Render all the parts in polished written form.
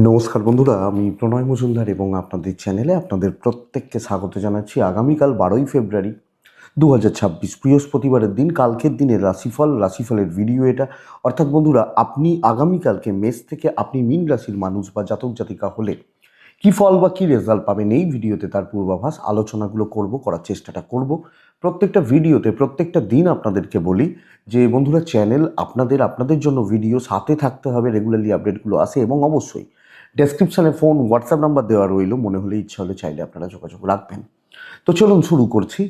নমস্কার বন্ধুরা, আমি প্রণয় মজুমদার এবং আপনাদের চ্যানেলে আপনাদের প্রত্যেককে স্বাগত জানাচ্ছি। আগামীকাল 12ই ফেব্রুয়ারি 2026 বৃহস্পতিবারের দিন, কালকের দিনের রাশিফলের ভিডিও এটা। অর্থাৎ বন্ধুরা, আপনি আগামীকালকে মেষ থেকে আপনি মীন রাশির মানুষ বা জাতক জাতিকা হলে কী ফল বা কী রেজাল্ট পাবেন এই ভিডিওতে তার পূর্বাভাস আলোচনাগুলো করার চেষ্টাটা করব। প্রত্যেকটা ভিডিওতে প্রত্যেকটা দিন আপনাদেরকে বলি যে বন্ধুরা, চ্যানেল আপনাদের জন্য ভিডিও সাথে থাকতে হবে, রেগুলারলি আপডেটগুলো আসে এবং অবশ্যই ডেসক্রিপশানে ফোন হোয়াটসঅ্যাপ নাম্বার দেওয়া রইল, মনে হলে ইচ্ছা হলে চাইলে আপনারা যোগাযোগ রাখবেন। তো চলুন শুরু করছি।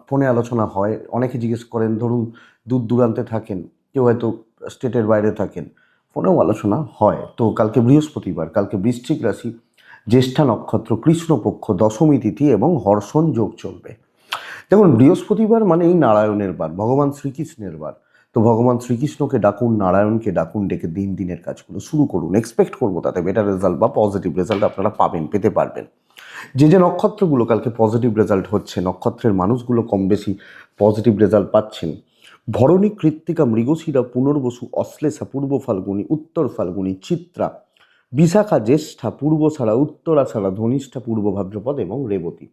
ফোনে আলোচনা হয়, অনেকে জিজ্ঞেস করেন, ধরুন দূর দূরান্তে থাকেন, কেউ হয়তো স্টেটের বাইরে থাকেন, ফোনেও আলোচনা হয়। তো কালকে বৃহস্পতিবার, কালকে বৃশ্চিক রাশি, জ্যেষ্ঠা নক্ষত্র, কৃষ্ণপক্ষ, দশমী তিথি এবং হর্ষণ যোগ চলবে। দেখুন, বৃহস্পতিবার মানে এই নারায়ণের বার, ভগবান শ্রীকৃষ্ণের বার। তো ভগবান শ্রীকৃষ্ণকে ডাকুন, নারায়ণকে ডাকুন, ডেকে দিনের কাজগুলো শুরু করুন। এক্সপেক্ট করবো তাতে বেটার রেজাল্ট বা পজিটিভ রেজাল্ট আপনারা পেতে পারবেন। যে নক্ষত্রগুলো কালকে পজিটিভ রেজাল্ট হচ্ছে, নক্ষত্রের মানুষগুলো কম বেশি পজিটিভ রেজাল্ট পাচ্ছেন: ভরণী, কৃত্তিকা, মৃগশিরা, পুনর্বসু, অশ্লেষা, পূর্ব ফাল্গুনী, উত্তর ফাল্গুনী, চিত্রা, বিশাখা, জ্যেষ্ঠা, পূর্বষাঢ়া, উত্তরাষাঢ়া, ধনিষ্ঠা, পূর্ব ভাদ্রপদ এবং রেবতী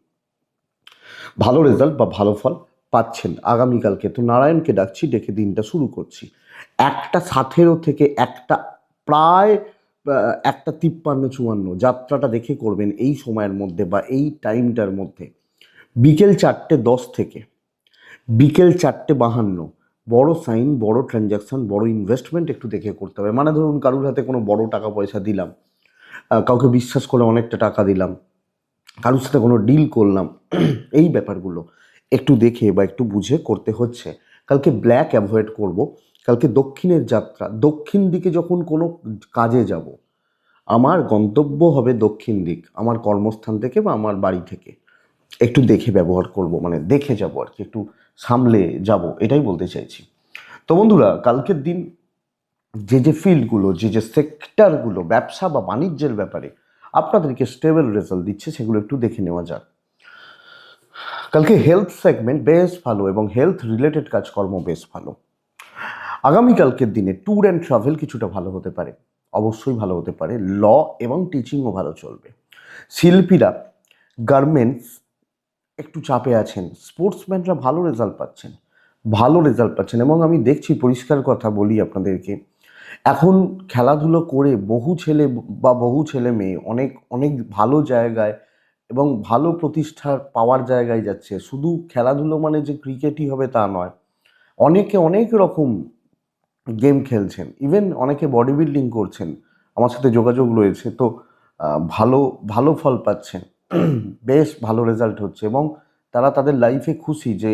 ভালো রেজাল্ট বা ভালো ফল পাচ্ছেন আগামীকালকে। তো নারায়ণকে ডাকছি, ডেকে দিনটা শুরু করছি। 1:17 থেকে প্রায় 1:53-54 যাত্রাটা দেখে করবেন এই সময়ের মধ্যে বা এই টাইমটার মধ্যে। বিকেল 4:10 থেকে বিকেল 4:52 বড় সাইন, বড় ট্রানজ্যাকশন, বড় ইনভেস্টমেন্ট একটু দেখে করতে হবে। মানে ধরুন কারুর হাতে কোনো বড় টাকা পয়সা দিলাম, কাউকে বিশ্বাস করে অনেকটা টাকা দিলাম, কারোর সাথে কোনো ডিল করলাম, এই ব্যাপারগুলো একটু দেখে বা একটু বুঝে করতে হচ্ছে। কালকে ব্ল্যাক অ্যাভয়েড করব। কালকে দক্ষিণের যাত্রা, দক্ষিণ দিকে যখন কোনো কাজে যাব, আমার গন্তব্য হবে দক্ষিণ দিক, আমার কর্মস্থান থেকে বা আমার বাড়ি থেকে। একটু দেখে ব্যবহার করব, মানে দেখে যাব আর কি, একটু সামলে যাব, এটাই বলতে চাইছি। তো বন্ধুরা, কালকের দিন যে ফিল্ডগুলো, যে সেক্টরগুলো ব্যবসা বা বাণিজ্যের ব্যাপারে আপনাদেরকে স্টেবল রেজাল্ট দিচ্ছে, সেগুলো একটু দেখে নেওয়া যাক। কালকে হেলথ সেগমেন্ট বেশ ভালো এবং হেলথ রিলেটেড কাজকর্ম বেশ ভালো। আগামীকালকের দিনে ট্যুর অ্যান্ড ট্রাভেল কিছুটা ভালো হতে পারে, অবশ্যই ভালো হতে পারে। ল এবং টিচিংও ভালো চলবে। শিল্পীরা, গার্মেন্টস একটু চাপে আছেন, স্পোর্টসম্যানরা ভালো রেজাল্ট পাচ্ছেন এবং আমি দেখছি, পরিষ্কার কথা বলি আপনাদেরকে, এখন খেলাধুলো করে বহু ছেলে মেয়ে অনেক অনেক ভালো জায়গায় এবং ভালো প্রতিষ্ঠা পাওয়ার জায়গায় যাচ্ছে। শুধু খেলাধুলো মানে যে ক্রিকেটই হবে তা নয়, অনেকে অনেক রকম গেম খেলছেন, ইভেন অনেকে বডি বিল্ডিং করছেন, আমার সাথে যোগাযোগ রয়েছে। তো ভালো ভালো ফল পাচ্ছেন, বেশ ভালো রেজাল্ট হচ্ছে এবং তারা তাদের লাইফে খুশি যে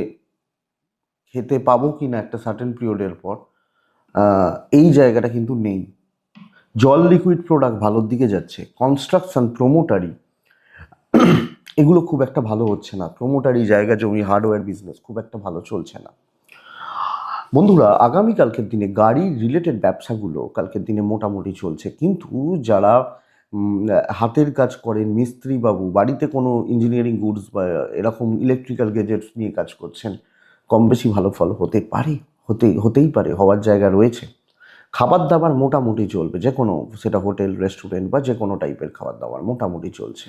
খেতে পাবো কি না একটা সার্টেন পিরিয়ডের পর। এই জায়গাটা কিন্তু নেই। জল লিকুইড প্রোডাক্ট ভালোর দিকে যাচ্ছে। কনস্ট্রাকশন, প্রোমোটারি, এগুলো খুব একটা ভালো হচ্ছে না। প্রোমোটারি, জায়গা জমি, হার্ডওয়্যার বিজনেস খুব একটা ভালো চলছে না। বন্ধুরা, আগামীকালকের দিনে গাড়ি রিলেটেড ব্যবসাগুলো কালকের দিনে মোটামুটি চলছে, কিন্তু যারা হাতের কাজ করেন, মিস্ত্রি বাবু, বাড়িতে কোনো ইঞ্জিনিয়ারিং গুডস বা এরকম ইলেকট্রিক্যাল গ্যাজেটস নিয়ে কাজ করছেন, কম বেশি ভালো ফল হতে পারে, হতেই পারে, হওয়ার জায়গা রয়েছে। খাবার দাবার মোটামুটি চলবে, যে কোনো, সেটা হোটেল, রেস্টুরেন্ট বা যে কোনো টাইপের খাবার দাবার মোটামুটি চলছে।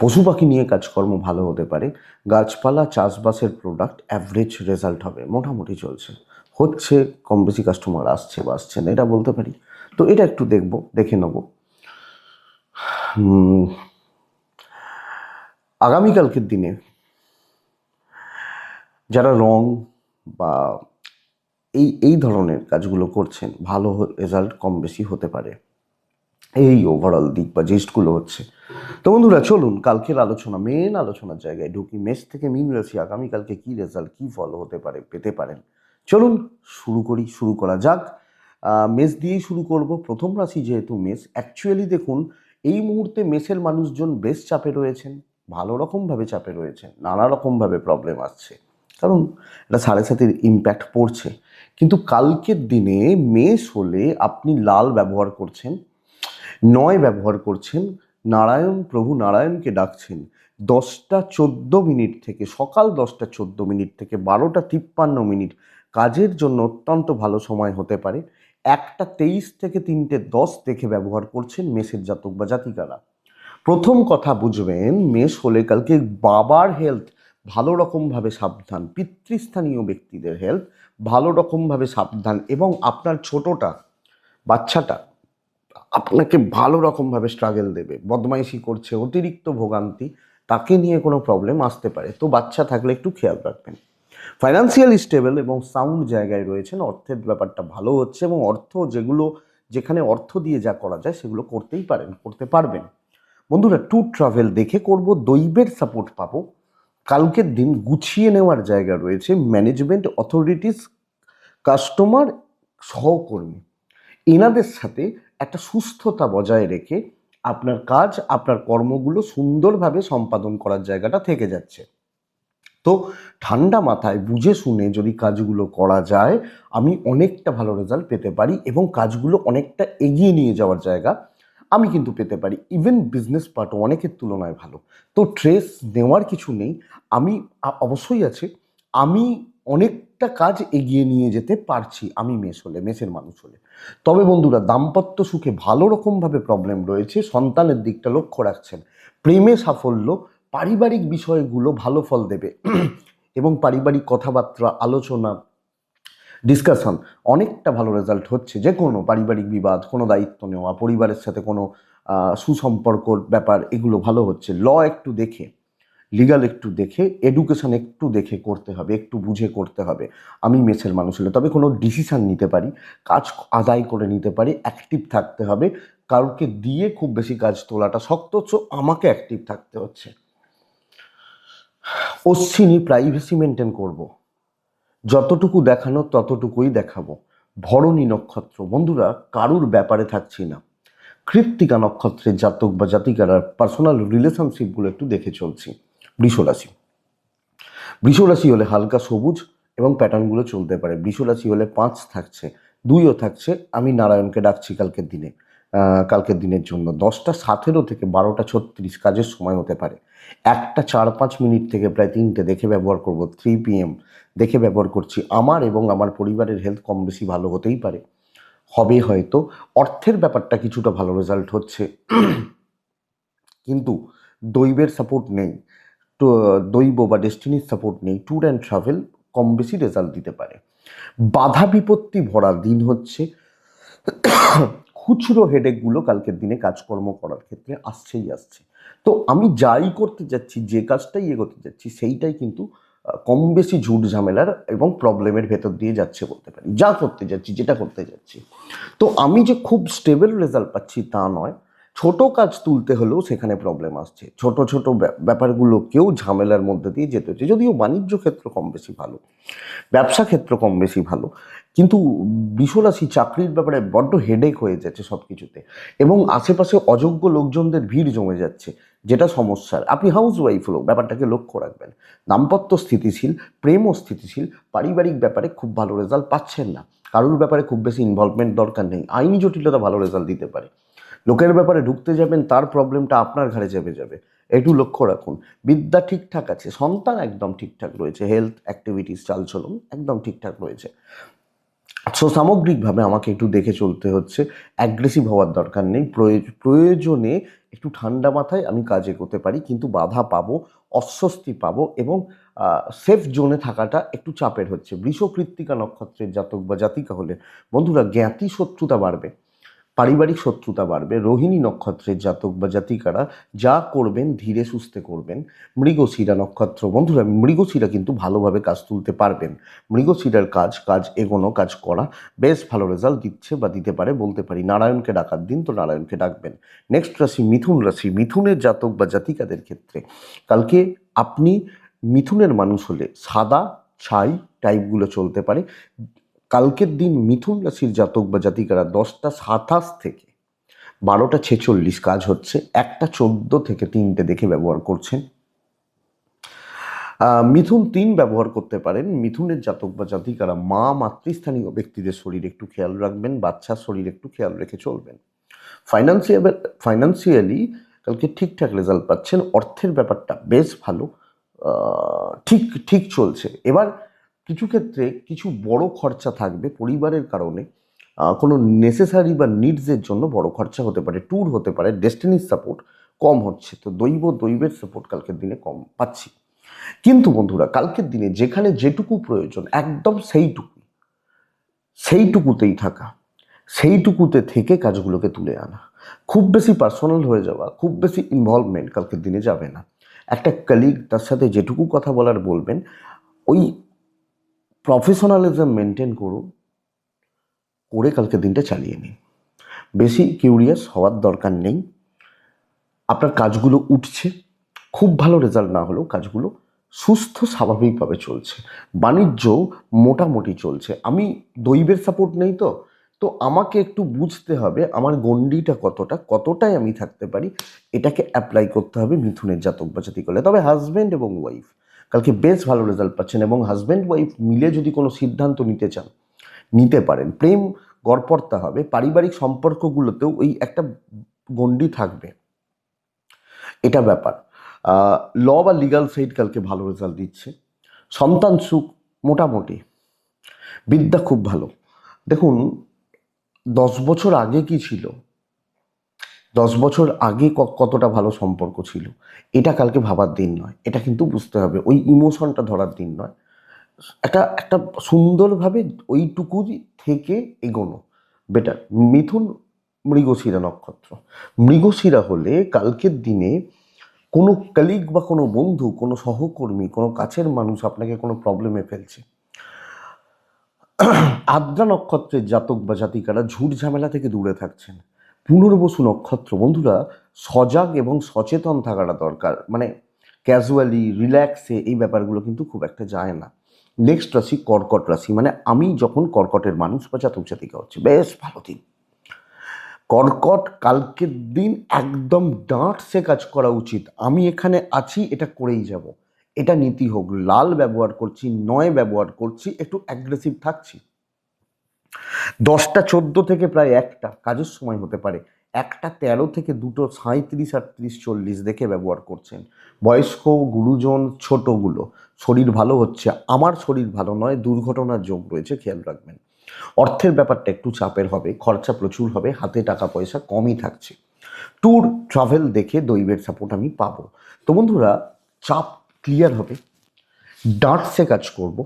পশু পাখি নিয়ে কাজকর্ম ভালো হতে পারে। গাছপালা, চাষবাসের প্রোডাক্ট অ্যাভারেজ রেজাল্ট হবে, মোটামুটি চলছে, হচ্ছে, কম বেশি কাস্টমার আসছে বা আসছে না, এটা বলতে পারি। তো এটা একটু দেখে নেব। আগামীকালকের দিনে যারা রং বা এই ধরনের কাজগুলো করছেন, ভালো রেজাল্ট কম বেশি হতে পারে। এই ওভারঅল দিক বা জিস্টগুলো হচ্ছে। তো বন্ধুরা, চলুন কালকের মেন আলোচনার জায়গায় ঢুকি। মেষ থেকে মীন রাশি আগামীকালকে কী রেজাল্ট, কী ফল হতে পারে, পেতে পারেন। চলুন শুরু করা যাক। মেষ দিয়েই শুরু করব। প্রথম রাশি যেহেতু মেষ, অ্যাকচুয়ালি দেখুন, এই মুহূর্তে মেষের মানুষজন বেশ চাপে রয়েছেন, ভালো রকমভাবে চাপে রয়েছেন, নানা রকমভাবে প্রবলেম আসছে, কারণ এটা 7.5-এর ইম্প্যাক্ট পড়ছে। কিন্তু কালকের দিনে মেষ হলে আপনি লাল ব্যবহার করছেন, 9 ব্যবহার করছেন, প্রভু নারায়ণকে ডাকছেন। 10:14 থেকে, সকাল 10:14 থেকে 12:53 কাজের জন্য অত্যন্ত ভালো সময় হতে পারে। 1:23 থেকে 3:10 দেখে ব্যবহার করছেন মেষের জাতক বা জাতিকারা। প্রথম কথা বুঝবেন, মেষ হলে কালকে বাবার হেলথ ভালো রকমভাবে সাবধান, পিতৃস্থানীয় ব্যক্তিদের হেলথ ভালো রকমভাবে সাবধান, এবং আপনার ছোটটা বাচ্চাটা আপনাকে ভালো রকমভাবে স্ট্রাগল দেবে, বদমাইশি করছে, অতিরিক্ত ভোগান্তি, তাকে নিয়ে কোনো প্রবলেম আসতে পারে, তো বাচ্চা থাকলে একটু খেয়াল রাখবেন। ফাইন্যান্সিয়ালি স্টেবল এবং সাউন্ড জায়গায় রয়েছেন, অর্থের ব্যাপারটা ভালো হচ্ছে, এবং যেখানে অর্থ দিয়ে যা করা যায় সেগুলো করতে পারবেন। বন্ধুরা, ট্যুর ট্রাভেল দেখে করব, দৈবের সাপোর্ট পাবো, কালকের দিন গুছিয়ে নেওয়ার জায়গা রয়েছে, ম্যানেজমেন্ট, অথরিটিস, কাস্টমার, সহকর্মী, এনাদের সাথে একটা সুস্থতা বজায় রেখে আপনার কাজ, আপনার কর্মগুলো সুন্দরভাবে সম্পাদন করার জায়গাটা থেকে যাচ্ছে। তো ঠান্ডা মাথায় বুঝে শুনে যদি কাজগুলো করা যায়, আমি অনেকটা ভালো রেজাল্ট পেতে পারি, এবং কাজগুলো অনেকটা এগিয়ে নিয়ে যাওয়ার জায়গা আমি কিন্তু পেতে পারি। ইভেন বিজনেস পার্টও অনেকের তুলনায় ভালো। তো ট্রেস নেওয়ার কিছু নেই, আমি অবশ্যই আছে, আমি অনেকটা কাজ এগিয়ে নিয়ে যেতে পারছি, আমি মেষের মানুষ হলে। তবে বন্ধুরা, দাম্পত্য সুখে ভালো রকমভাবে প্রবলেম রয়েছে, সন্তানের দিকটা লক্ষ্য রাখছেন, প্রেমে সাফল্য, পারিবারিক বিষয়গুলো ভালো ফল দেবে এবং পারিবারিক কথাবার্তা, আলোচনা, ডিসকাশন অনেকটা ভালো রেজাল্ট হচ্ছে। যে কোনো পারিবারিক বিবাদ, কোনো দায়িত্ব নেওয়া, পরিবারের সাথে কোনো সুসম্পর্কর ব্যাপার, এগুলো ভালো হচ্ছে। ল একটু দেখে, লিগাল একটু দেখে, এডুকেশন একটু দেখে করতে হবে, একটু বুঝে করতে হবে, আমি মেছের মানুষ হলে। তবে কোনো ডিসিশান নিতে পারি, কাজ আদায় করে নিতে পারি, অ্যাক্টিভ থাকতে হবে, কাউকে দিয়ে খুব বেশি কাজ তোলাটা শক্ত হচ্ছে, আমাকে অ্যাক্টিভ থাকতে হচ্ছে। অশ্বিনী, প্রাইভেসি মেনটেন করব, যতটুকু দেখানো ততটুকুই দেখাবো। ভরণী নক্ষত্র, বন্ধুরা কারুর ব্যাপারে থাকছি না। কৃত্তিকা নক্ষত্রের জাতক বা জাতিকারা পার্সোনাল রিলেশনশিপগুলো একটু দেখে চলছি। বৃষরাশি, বৃষরাশি হলে হালকা সবুজ এবং প্যাটার্নগুলো চলতে পারে। বৃষরাশি হলে 5 থাকছে, 2ও থাকছে, আমি নারায়ণকে ডাকছি কালকের দিনের জন্য। 10:17 থেকে 12:36 কাজের সময় হতে পারে। 1:04-5 থেকে প্রায় 3টে দেখে ব্যবহার করব, 3 PM দেখে ব্যবহার করছি। আমার এবং আমার পরিবারের হেলথ কম বেশি ভালো হতেই পারে, হবে হয়তো। অর্থের ব্যাপারটা কিছুটা ভালো রেজাল্ট হচ্ছে, কিন্তু দৈবের সাপোর্ট নেই, তো দৈব বা ডেস্টিনির সাপোর্ট নেই। ট্যুর অ্যান্ড ট্রাভেল কম বেশি রেজাল্ট দিতে পারে। বাধা বিপত্তি ভরা দিন হচ্ছে, খুচরো হেডেকগুলো কালকের দিনে কাজকর্ম করার ক্ষেত্রে আসছে। তো আমি যাই করতে যাচ্ছি, যে কাজটাই এগোতে যাচ্ছি, সেইটাই কিন্তু কম বেশি ঝুট ঝামেলার এবং প্রবলেমের ভেতর দিয়ে যাচ্ছে বলতে পারি, যা করতে যাচ্ছি, যেটা করতে যাচ্ছি। তো আমি যে খুব স্টেবল রেজাল্ট পাচ্ছি তা নয়, ছোট কাজ তুলতে হলেও সেখানে প্রবলেম আসছে, ছোট ব্যাপারগুলোকেও ঝামেলার মধ্যে দিয়ে যেতে হচ্ছে। যদিও বাণিজ্য ক্ষেত্র কম বেশি ভালো, ব্যবসা ক্ষেত্র কম বেশি ভালো, কিন্তু বৃষরাশি চাকরির ব্যাপারে বড্ড হেডেক হয়ে যাচ্ছে সব কিছুতে, এবং আশেপাশে অযোগ্য লোকজনদের ভিড় জমে যাচ্ছে, যেটা সমস্যার। আপনি হাউস ওয়াইফ হলেও ব্যাপারটাকে লক্ষ্য রাখবেন। দাম্পত্য স্থিতিশীল, প্রেমও স্থিতিশীল, পারিবারিক ব্যাপারে খুব ভালো রেজাল্ট পাচ্ছেন না, কারোর ব্যাপারে খুব বেশি ইনভলভমেন্ট দরকার নেই, আইনি জটিলতা ভালো রেজাল্ট দিতে পারে। লোকের ব্যাপারে ঢুকতে যাবেন, তার প্রবলেমটা আপনার ঘাড়ে যাবে, একটু লক্ষ্য রাখুন। বিদ্যা ঠিকঠাক আছে, সন্তান একদম ঠিকঠাক রয়েছে, হেলথ, অ্যাক্টিভিটিস, চালচলন একদম ঠিকঠাক রয়েছে। সো সামগ্রিকভাবে আমাকে একটু দেখে চলতে হচ্ছে, অ্যাগ্রেসিভ হওয়ার দরকার নেই, প্রয়োজনে একটু ঠান্ডা মাথায় আমি কাজ এগোতে পারি, কিন্তু বাধা পাবো, অস্বস্তি পাবো, এবং সেফ জোনে থাকাটা একটু চাপের হচ্ছে। বৃষ কৃত্তিকা নক্ষত্রের জাতক বা জাতিকা হলে বন্ধুরা জ্ঞাতি শত্রুতা বাড়বে, পারিবারিক শত্রুতা বাড়বে। রোহিণী নক্ষত্রের জাতক বা জাতিকারা যা করবেন ধীরে সুস্থে করবেন। মৃগশিরা নক্ষত্র, বন্ধুরা মৃগশিরা কিন্তু ভালোভাবে কাজ তুলতে পারবেন। মৃগশিরার কাজ এগোনো, কাজ করা বেশ ভালো রেজাল্ট দিচ্ছে বা দিতে পারে বলতে পারি। নারায়ণকে ডাকার দিন, তো নারায়ণকে ডাকবেন। নেক্সট রাশি মিথুন রাশি। মিথুনের জাতক বা জাতিকাদের ক্ষেত্রে কালকে আপনি মিথুনের মানুষ হলে সাদা ছাই টাইপগুলো চলতে পারে। কালকের দিন মিথুন রাশির জাতক বা জাতিকারা 10:27 থেকে 12:46 কাজ হচ্ছে, 1:14 থেকে 3টে দেখে ব্যবহার করছেন। মিথুন 3 ব্যবহার করতে পারেন। মিথুনের জাতক বা জাতিকারা মাতৃস্থানীয় ব্যক্তিদের শরীর একটু খেয়াল রাখবেন, বাচ্চার শরীর একটু খেয়াল রেখে চলবেন। ফাইন্যান্সিয়ালি কালকে ঠিকঠাক রেজাল্ট পাচ্ছেন, অর্থের ব্যাপারটা বেশ ভালো, ঠিক চলছে। এবার কিছু ক্ষেত্রে কিছু বড় খরচা থাকবে পরিবারের কারণে, কোনো নেসেসারি বা নিডসের জন্য বড় খরচা হতে পারে, ট্যুর হতে পারে, ডেস্টিনির সাপোর্ট কম হচ্ছে, তো দৈবের সাপোর্ট কালকের দিনে কম পাচ্ছি। কিন্তু বন্ধুরা, কালকের দিনে যেখানে যেটুকু প্রয়োজন একদম সেইটুকুতেই থাকা, সেইটুকুতে থেকে কাজগুলোকে তুলে আনা, খুব বেশি পার্সোনাল হয়ে যাওয়া, খুব বেশি ইনভলভমেন্ট কালকের দিনে যাবে না। একটা কলিগ তার সাথে যেটুকু কথা বলার বলবেন, ওই প্রফেশনালিজম মেনটেন করুন, করে কালকের দিনটা চালিয়ে নিন। বেশি কিউরিয়াস হওয়ার দরকার নেই। আপনার কাজগুলো উঠছে, খুব ভালো রেজাল্ট না হলেও কাজগুলো সুস্থ স্বাভাবিকভাবে চলছে। বাণিজ্য মোটামুটি চলছে। আমি দৈবের সাপোর্ট নেই, তো তো আমাকে একটু বুঝতে হবে আমার গণ্ডিটা কতটায় আমি থাকতে পারি, এটাকে অ্যাপ্লাই করতে হবে মিথুনের জাতক বা জাতিক হলে। তবে হাজব্যান্ড এবং ওয়াইফ কালকে বেশ ভালো রেজাল্ট পাচ্ছেন, এবং হাজব্যান্ড ওয়াইফ মিলে যদি কোনো সিদ্ধান্ত নিতে চান নিতে পারেন। প্রেম গড়পড়তা হবে, পারিবারিক সম্পর্কগুলোতেও ওই একটা গণ্ডি থাকবে, এটা ব্যাপার। ল বা লিগাল সাইড কালকে ভালো রেজাল্ট দিচ্ছে। সন্তান সুখ মোটামুটি, বিদ্যা খুব ভালো। দেখুন, 10 বছর আগে কি ছিল, 10 বছর আগে কতটা ভালো সম্পর্ক ছিল, এটা কালকে ভাবার দিন নয়, এটা কিন্তু বুঝতে হবে। ওই ইমোশনটা ধরার দিন নয়, একটা সুন্দরভাবে ওইটুকু থেকে এগোনো বেটার। মিথুন মৃগশিরা নক্ষত্র, মৃগশিরা হলে কালকের দিনে কোনো কলিগ বা কোনো বন্ধু, কোনো সহকর্মী, কোনো কাছের মানুষ আপনাকে কোনো প্রবলেমে ফেলছে। আদ্রা নক্ষত্রের জাতক বা জাতিকারা ঝুট ঝামেলা থেকে দূরে থাকছেন। পুনর্বসু নক্ষত্র, বন্ধুরা সজাগ এবং সচেতন থাকাটা দরকার, মানে ক্যাজুয়ালি রিল্যাক্সে এই ব্যাপারগুলো কিন্তু খুব একটা যায় না। নেক্সট রাশি কর্কট রাশি, মানে আমি যখন কর্কটের মানুষ বা জাতক জাতিকা হচ্ছে, বেশ ভালো দিন। কর্কট কালকের দিন একদম ডাঁট সে কাজ করা উচিত, আমি এখানে আছি, এটা করেই যাব, এটা নীতি হোক। লাল ব্যবহার করছি, নয় ব্যবহার করছি, একটু অ্যাগ্রেসিভ থাকছি। 10টা 14 থেকে প্রায় 1টা কাজের সময় হতে পারে, 1টা 13 থেকে 2টো 37 38 40 দেখে ব্যবহার করছেন। বয়স্ক, গুরুজন, ছোটগুলো শরীর ভালো হচ্ছে, আমার শরীর ভালো নয়, দুর্ঘটনার যোগ রয়েছে, খেয়াল রাখবেন। অর্থের ব্যাপারটা একটু চাপের হবে, খরচা প্রচুর হবে, হাতে টাকা পয়সা কমই থাকছে। ট্যুর ট্রাভেল দেখে দৈবের সাপোর্ট আমি পাবো। তো বন্ধুরা, চাপ ক্লিয়ার হবে, ডাঁটসে কাজ করব,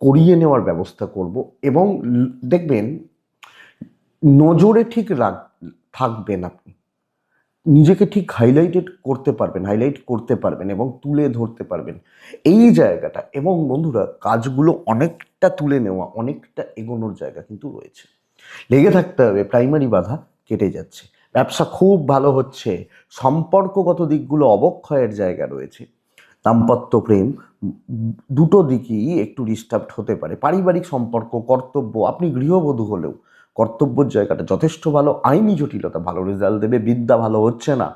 করিয়ে নেওয়ার ব্যবস্থা করব, এবং দেখবেন নজরে ঠিক থাকবেন আপনি, নিজেকে ঠিক হাইলাইট করতে পারবেন এবং তুলে ধরতে পারবেন এই জায়গাটা। এবং বন্ধুরা, কাজগুলো অনেকটা তুলে নেওয়া, অনেকটা এগোনোর জায়গা কিন্তু রয়েছে। লেগে থাকতে হবে, প্রাইমারি বাধা কেটে যাচ্ছে, ব্যবসা খুব ভালো হচ্ছে, সম্পর্কগত দিকগুলো অবক্ষয়ের জায়গা রয়েছে। দাম্পত্য প্রেম দুটো দিকই একটু ডিস্টার্বড হতে পারে। পারিবারিক সম্পর্ক, কর্তব্য, আপনি গৃহবধূ হলেও কর্তব্যের জায়গাটা যথেষ্ট ভালো। আইনি জটিলতা ভালো রেজাল্ট দেবে। বিদ্যা ভালো হচ্ছে না,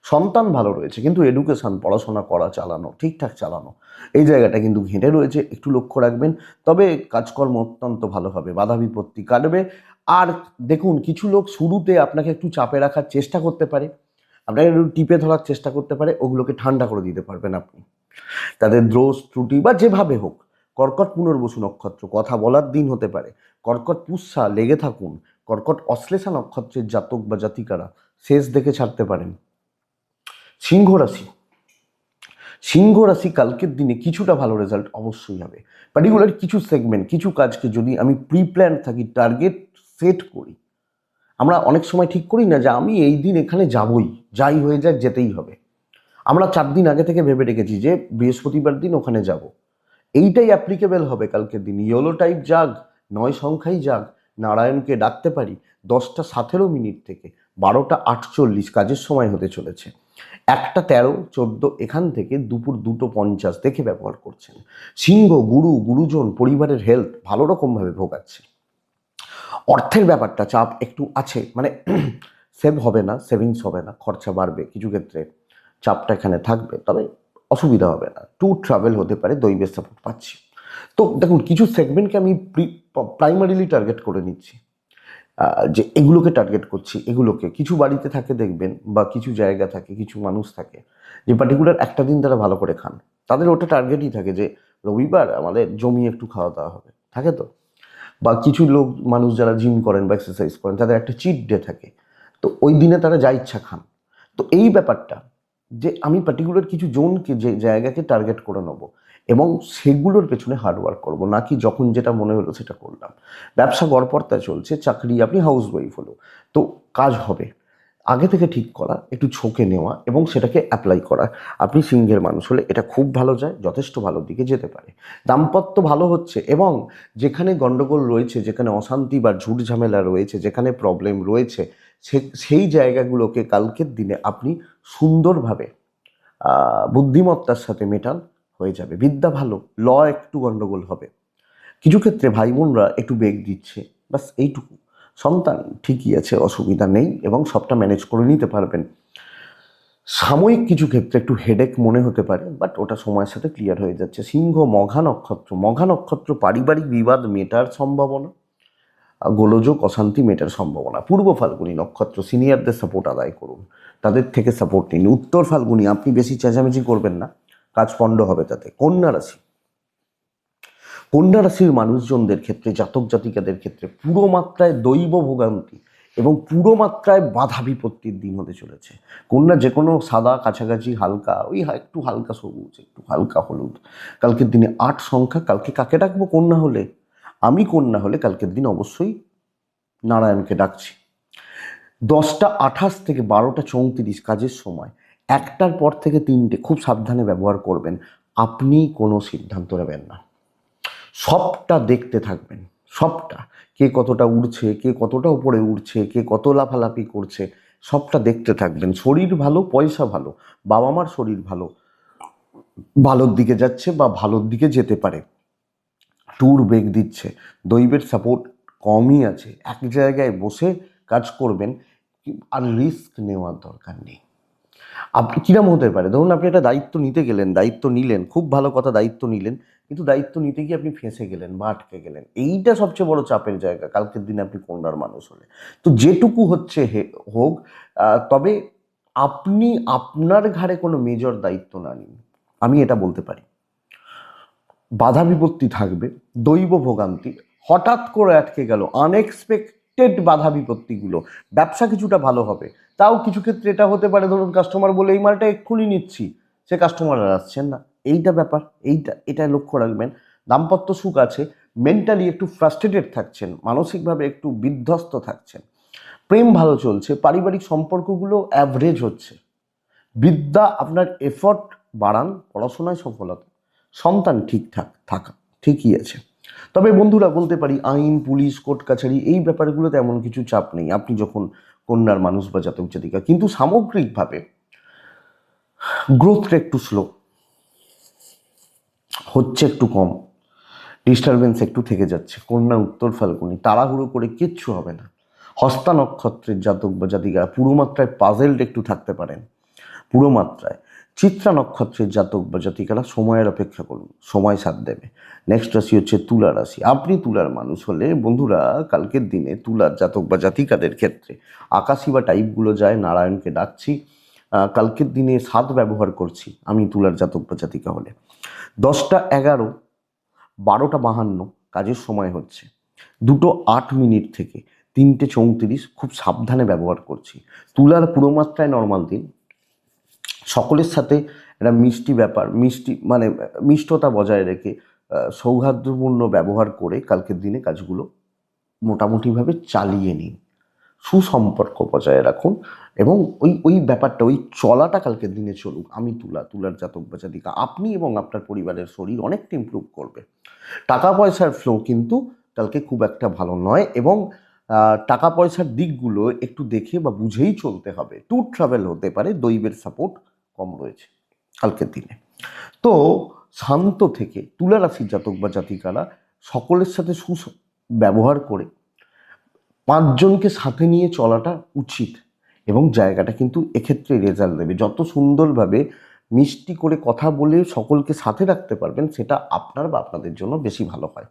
সন্তান ভালো রয়েছে, কিন্তু এডুকেশন, পড়াশোনা করা, চালানো, ঠিকঠাক চালানো, এই জায়গাটা কিন্তু ঘেঁটে রয়েছে, একটু লক্ষ্য রাখবেন। তবে কাজকর্ম অত্যন্ত ভালো হবে, বাধা বিপত্তি কাটবে। আর দেখুন, কিছু লোক শুরুতে আপনাকে একটু চাপে রাখার চেষ্টা করতে পারে, আপনাকে একটু টিপে ধরার চেষ্টা করতে পারে, ওগুলোকে ঠান্ডা করে দিতে পারবেন আপনি, তাদের দোষ ত্রুটি বা যেভাবে হোক। কর্কট পুনর্বসু নক্ষত্র, কথা বলার দিন হতে পারে। কর্কট পুষ্যা, লেগে থাকুন। কর্কট অশ্লেষা নক্ষত্রের জাতক বা জাতিকারা শেষ দেখে ছাড়তে পারেন। সিংহ রাশি, সিংহ রাশি কালকের দিনে কিছুটা ভালো রেজাল্ট অবশ্যই হবে। পার্টিকুলার কিছু সেগমেন্ট, কিছু কাজকে যদি আমি প্রি প্ল্যান থাকি, টার্গেট সেট করি, আমরা অনেক সময় ঠিক করি না যে আমি এই দিন এখানে যাবই, যাই হয়ে যাক যেতেই হবে। আমরা 4 দিন আগে থেকে ভেবে রেখেছি যে বৃহস্পতিবার দিন ওখানে যাব। এইটাই অ্যাপ্লিকেবল হবে কালকের দিন। ইয়েলো টাইপ জাগ, 9 সংখ্যাই জাগ, নারায়ণকে ডাকতে পারি। 10টা 17 থেকে 12টা 48 কাজের সময় হতে চলেছে। 1টা 13 14 এখান থেকে দুপুর 2টো 50 দেখে ব্যবহার করছেন। সিংহ, গুরুজন, পরিবারের হেলথ ভালো রকমভাবে ভোগাচ্ছে। অর্থের ব্যাপারটা চাপ একটু আছে, মানে সেভ হবে না, সেভিংস হবে না, খরচা বাড়বে, কিছু ক্ষেত্রে চাপটা এখানে থাকবে, তবে অসুবিধা হবে না। ট্যুর ট্রাভেল হতে পারে, দৈবের সাপোর্ট পাচ্ছি। তো দেখুন, কিছু সেগমেন্টকে আমি প্রাইমারিলি টার্গেট করে নিচ্ছি, যে এগুলোকে টার্গেট করছি। এগুলোকে কিছু বাড়িতে থাকে দেখবেন, বা কিছু জায়গা থাকে, কিছু মানুষ থাকে যে পার্টিকুলার একটা দিন তারা ভালো করে খান, তাদের ওটা টার্গেটই থাকে যে রবিবার আমাদের জমিয়ে একটু খাওয়া দাওয়া হবে, থাকে তো। বা কিছু লোক মানুষ যারা জিম করেন বা এক্সারসাইজ করেন তাদের একটা চিট ডে থাকে, তো ওই দিনে তারা যা ইচ্ছা খান। তো এই ব্যাপারটা যে আমি পার্টিকুলার কিছু জোনকে, যে জায়গাকে টার্গেট করে নেব এবং সেগুলোর পেছনে হার্ডওয়ার্ক করব, না কি যখন যেটা মনে হলো সেটা করলাম। ব্যবসা গড়পড়তা চলছে, চাকরি, আপনি হাউস ওয়াইফ হলো, তো কাজ হবে, আগে থেকে ঠিক করা, একটু ঝোঁকে নেওয়া এবং সেটাকে অ্যাপ্লাই করা। আপনি সিংহের মানুষ হলে এটা খুব ভালো যায়, যথেষ্ট ভালো দিকে যেতে পারে। দাম্পত্য ভালো হচ্ছে এবং যেখানে গণ্ডগোল রয়েছে, যেখানে অশান্তি বা ঝুট ঝামেলা রয়েছে, যেখানে প্রবলেম রয়েছে, সেই জায়গাগুলোকে কালকের দিনে আপনি সুন্দরভাবে বুদ্ধিমত্তার সাথে মেটান, হয়ে যাবে। বিদ্যা ভালো, ল একটু গণ্ডগোল হবে, কিছু ক্ষেত্রে ভাই বোনরা একটু বেগ দিচ্ছে, বাস এইটুকু। সন্তান ঠিকই আছে, অসুবিধা নেই এবং সবটা ম্যানেজ করে নিতে পারবেন। সাময়িক কিছু ক্ষেত্রে একটু হেডেক মনে হতে পারে, বাট ওটা সময়ের সাথে ক্লিয়ার হয়ে যাচ্ছে। সিংহ মঘা নক্ষত্র, মঘা নক্ষত্র পারিবারিক বিবাদ মেটার সম্ভাবনা, গোলযোগ অশান্তি মেটার সম্ভাবনা। পূর্ব ফাল্গুনী নক্ষত্র, সিনিয়রদের সাপোর্ট আদায় করুন, তাদের থেকে সাপোর্ট নিন। উত্তর ফাল্গুনী, আপনি বেশি চেঁচামেচি করবেন না, কাজ পণ্ড হবে তাতে। কন্যা রাশি, কন্যা রাশির মানুষজনদের ক্ষেত্রে, জাতক জাতিকাদের ক্ষেত্রে পুরো মাত্রায় দৈব ভোগান্তি এবং পুরো মাত্রায় বাধা বিপত্তির দিন হতে চলেছে। কন্যা যে কোনো সাদা, কাছাকাছি হালকা, ওই একটু হালকা সবুজ, একটু হালকা হলুদ, কালকের দিনে 8 সংখ্যা। কালকে কাকে ডাকবো কন্যা হলে? আমি কন্যা হলে কালকের দিন অবশ্যই নারায়ণকে ডাকছি। 10টা 28 থেকে 12টা 34 কাজের সময়, 1টার পর থেকে 3টে খুব সাবধানে ব্যবহার করবেন। আপনি কোনো সিদ্ধান্ত নেবেন না, সবটা দেখতে থাকবেন, সবটা, কে কতটা উড়ছে, কে কতটা উপরে উড়ছে, কে কত লাফালাফি করছে, সবটা দেখতে থাকবেন। শরীর ভালো, পয়সা ভালো, বাবা মার শরীর ভালো, ভালোর দিকে যাচ্ছে বা ভালোর দিকে যেতে পারে, ট্যুর বেগ দিচ্ছে, দৈবের সাপোর্ট কমই আছে। এক জায়গায় বসে কাজ করবেন, আর রিস্ক নেওয়ার দরকার নেই। আপনি কিরম হতে পারে, ধরুন আপনি একটা দায়িত্ব নিতে গেলেন, দায়িত্ব নিলেন, খুব ভালো কথা, দায়িত্ব নিলেন, কিন্তু দায়িত্ব নিতে গিয়ে আপনি ফেঁসে গেলেন বা আটকে গেলেন। এইটা সবচেয়ে বড় চাপের জায়গা কালকের দিনে আপনি কন্যার মানুষ হলে। তো যেটুকু হচ্ছে হোক, তবে আপনি আপনার ঘাড়ে কোনো মেজর দায়িত্ব না নিন, আমি এটা বলতে পারি। বাধা বিপত্তি থাকবে, দৈব ভোগান্তি, হঠাৎ করে আটকে গেল, আনএক্সপেক্টেড বাধা বিপত্তিগুলো। ব্যবসা কিছুটা ভালো হবে, তাও কিছু ক্ষেত্রে এটা হতে পারে, ধরুন কাস্টমার বলে এই মালটা এক্ষুনি নিচ্ছি, সে কাস্টমার আর আসছেন না, এইটা ব্যাপার, এটা লক্ষ্য রাখবেন। দাম্পত্য সুখ আছে, মেন্টালি একটু ফ্রাস্ট্রেটেড থাকছেন, মানসিকভাবে একটু বিধ্বস্ত থাকছেন। প্রেম ভালো চলছে, পারিবারিক সম্পর্কগুলো অ্যাভারেজ হচ্ছে। বিদ্যা, আপনার এফর্ট বাড়ান, পড়াশোনায় সফলতা। সন্তান ঠিকঠাক থাকা, ঠিকই আছে। তবে বন্ধুরা বলতে পারি, আইন, পুলিশ, কোর্ট কাছারি, এই ব্যাপারগুলোতে এমন কিছু চাপ নেই আপনি যখন কন্যার মানুষ বা জাতক জাতিকা। কিন্তু সামগ্রিকভাবে গ্রোথটা একটু স্লো হচ্ছে, একটু কম, ডিস্টারবেন্স একটু থেকে যাচ্ছে। কন্যা উত্তর ফাল্গুনি, তাড়াহুড়ো করে কিচ্ছু হবে না। হস্তা নক্ষত্রের জাতক বা জাতিকা পুরো মাত্রায় পাজেলড একটু থাকতে পারেন, পুরো মাত্রায়। চিত্রা নক্ষত্রের জাতক বা জাতিকারা সময়ের অপেক্ষা করুন, সময় সাথ দেবে। নেক্সট রাশি হচ্ছে তুলা রাশি। আপনি তুলার মানুষ হলে বন্ধুরা কালকের দিনে তুলার জাতক বা জাতিকাদের ক্ষেত্রে আকাশি বা টাইপগুলো যায়, নারায়ণকে ডাকছি। কালকের দিনে সাত ব্যবহার করছি আমি তুলার জাতক বা জাতিকা হলে। 10টা 11, 12টা 52 কাজের সময় হচ্ছে। 2টো 8 থেকে 3টে 34 খুব সাবধানে ব্যবহার করছি। তুলার পুরো মাত্রায় নর্মাল দিন, সকলের সাথে একটা মিষ্টি ব্যাপার, মিষ্টি মানে মিষ্টতা বজায় রেখে সৌহার্দ্যপূর্ণ ব্যবহার করে কালকের দিনে কাজগুলো মোটামুটিভাবে চালিয়ে নিন। সুসম্পর্ক বজায় রাখুন এবং ওই ব্যাপারটা, ওই চলাটা কালকের দিনে চলুক। আমি তুলার জাতক বা জাতিকা, আপনি এবং আপনার পরিবারের শরীর অনেকটা ইমপ্রুভ করবে। টাকা পয়সার ফ্লো কিন্তু কালকে খুব একটা ভালো নয় এবং টাকা পয়সার দিকগুলো একটু দেখে বা বুঝেই চলতে হবে। ট্যুর ট্রাভেল হতে পারে, দৈবের সাপোর্ট কম রয়েছে কালকের দিনে। তো শান্ত থেকে তুলা রাশির জাতক বা জাতিকারা সকলের সাথে ব্যবহার করে 5জনকে সাথে নিয়ে চলাটা উচিত এবং জায়গাটা কিন্তু এক্ষেত্রে রেজাল্ট দেবে। যত সুন্দরভাবে মিষ্টি করে কথা বলে সকলকে সাথে রাখতে পারবেন, সেটা আপনার বা আপনাদের জন্য বেশি ভালো হয়।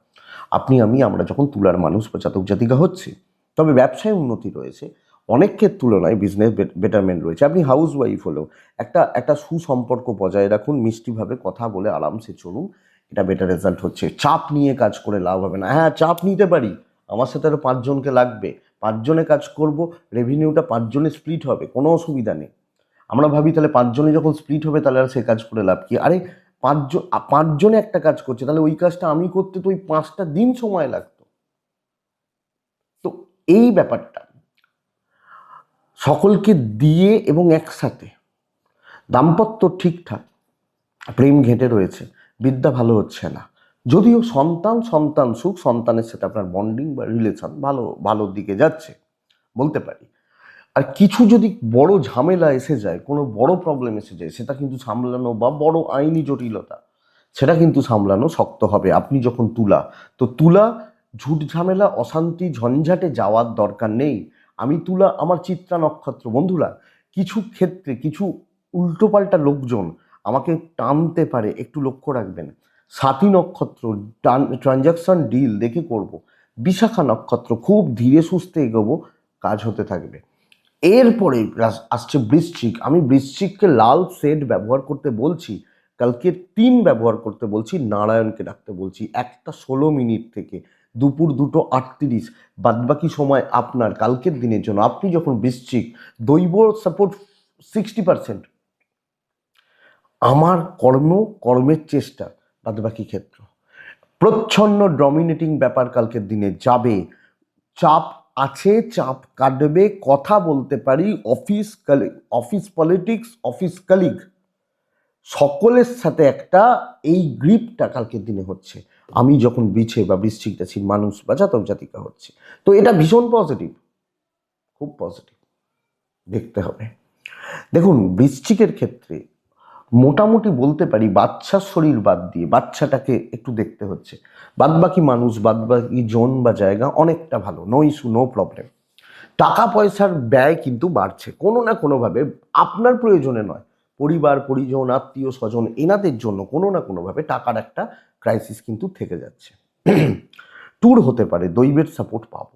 আমরা যখন তুলার মানুষ বা জাতক জাতিকা হচ্ছে, তবে ব্যবসায় উন্নতি রয়েছে, অনেকের তুলনায় বিজনেস বেটারমেন্ট রয়েছে। আপনি হাউস ওয়াইফ হলেও একটা সুসম্পর্ক বজায় রাখুন, মিষ্টিভাবে কথা বলে আরামসে চলুন এটা বেটার রেজাল্ট হচ্ছে। চাপ নিয়ে কাজ করে লাভ হবে না। হ্যাঁ, চাপ নিতে পারি, আমার সাথে আরও 5 জনকে লাগবে, 5 জনে কাজ করব, রেভিনিউটা 5 জনে স্প্লিট হবে, কোনো অসুবিধা নেই। আমরা ভাবি তাহলে 5 জনে যখন স্প্লিট হবে তাহলে আর সে কাজ করে লাভ কি? আরে 5জনে একটা কাজ করছে, তাহলে ওই কাজটা আমি করতে তো ওই 5টা দিন সময় লাগতো। তো এই ব্যাপারটা সকলকে দিয়ে এবং একসাথে, দাম্পত্য ঠিকঠাক, প্রেম ঘেঁটে রয়েছে, বিদ্যা ভালো হচ্ছে না, যদিও সন্তান সুখ, সন্তানের সাথে আপনার বন্ডিং বা রিলেশন ভালোর দিকে যাচ্ছে বলতে পারি। আর কিছু যদি বড় ঝামেলা এসে যায়, কোনো বড় প্রবলেম এসে যায়, সেটা কিন্তু সামলানো, বা বড় আইনি জটিলতা, সেটা কিন্তু সামলানো শক্ত হবে। আপনি যখন তুলা ঝুট ঝামেলা অশান্তি ঝঞ্ঝাটে যাওয়ার দরকার নেই। আমি তুলা, আমার চিত্রা নক্ষত্র। বন্ধুরা, কিছু ক্ষেত্রে কিছু উল্টোপাল্টা লোকজন আমাকে টানতে পারে, একটু লক্ষ্য রাখবেন। সাথী নক্ষত্র, ট্রানজাকশন ডিল দেখে করব। বিশাখা নক্ষত্র, খুব ধীরে সুস্থে এগোবো, কাজ হতে থাকবে। এরপরে আসছে বৃশ্চিক। আমি বৃশ্চিককে লাল শেড ব্যবহার করতে বলছি, কালকে 3 ব্যবহার করতে বলছি, নারায়ণকে ডাকতে বলছি 1:16 থেকে দুপুর 2:38। বাদবাকি সময় আপনার কালকের দিনের জন্য। আপনি যখন বৃশ্চিক, দৈব সাপোর্ট 60%, আমার কর্মের চেষ্টা বাদবাকি ক্ষেত্র। প্রচ্ছন্ন ডমিনেটিং ব্যাপার কালকের দিনে যাবে। চাপ আছে, চাপ কাটবে, কথা বলতে পারি, অফিস পলিটিক্স, অফিস কালিগ, সকলের সাথে একটা এই গ্রিপটা কালকের দিনে হচ্ছে। আমি যখন বিছে বা বৃশ্চিক রাশির মানুষ বা জাতক জাতিকা হচ্ছে, তো এটা ভীষণ পজিটিভ, খুব পজিটিভ দেখতে হবে। দেখুন, বৃশ্চিকের ক্ষেত্রে মোটামুটি বলতে পারি বাচ্চার শরীর বাদ দিয়ে বাচ্চাটাকে একটু দেখতে হচ্ছে, বাদবাকি মানুষ বাদবাকি জোন বা জায়গা অনেকটা ভালো, নো ইস্যু, নো প্রবলেম। টাকা পয়সার ব্যয় কিন্তু বাড়ছে কোনো না কোনোভাবে, আপনার প্রয়োজনে নয়, পরিবার পরিজন আত্মীয় স্বজন এনাদের জন্য কোনো না কোনোভাবে টাকার একটা ক্রাইসিস কিন্তু থেকে যাচ্ছে। ট্যুর হতে পারে, দৈবের সাপোর্ট পাবো।